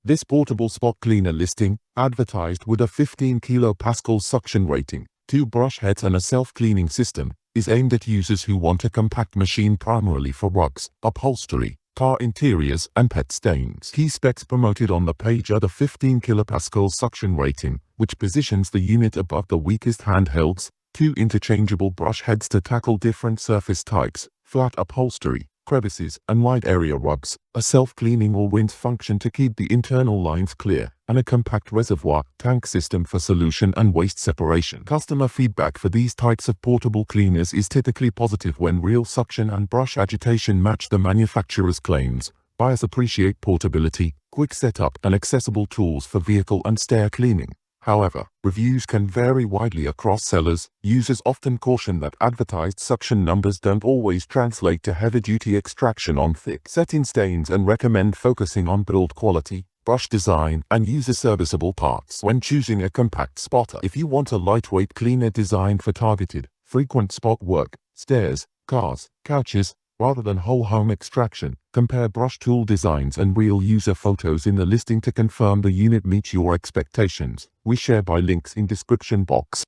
This portable spot cleaner listing, advertised with a 15 kilopascal suction rating, 2 brush heads and a self-cleaning system, is aimed at users who want a compact machine primarily for rugs, upholstery, car interiors and pet stains. Key specs promoted on the page are the 15 kilopascal suction rating, which positions the unit above the weakest handhelds, 2 interchangeable brush heads to tackle different surface types, flat upholstery, crevices and wide area rugs, a self-cleaning or rinse function to keep the internal lines clear, and a compact reservoir tank system for solution and waste separation. Customer feedback for these types of portable cleaners is typically positive when real suction and brush agitation match the manufacturer's claims. Buyers appreciate portability, quick setup and accessible tools for vehicle and stair cleaning. However, reviews can vary widely across sellers. Users often caution that advertised suction numbers don't always translate to heavy-duty extraction on thick satin stains and recommend focusing on build quality, brush design, and user-serviceable parts when choosing a compact spotter. If you want a lightweight cleaner designed for targeted, frequent spot work, stairs, cars, couches, rather than whole home extraction, compare brush tool designs and real user photos in the listing to confirm the unit meets your expectations. We share by links in description box.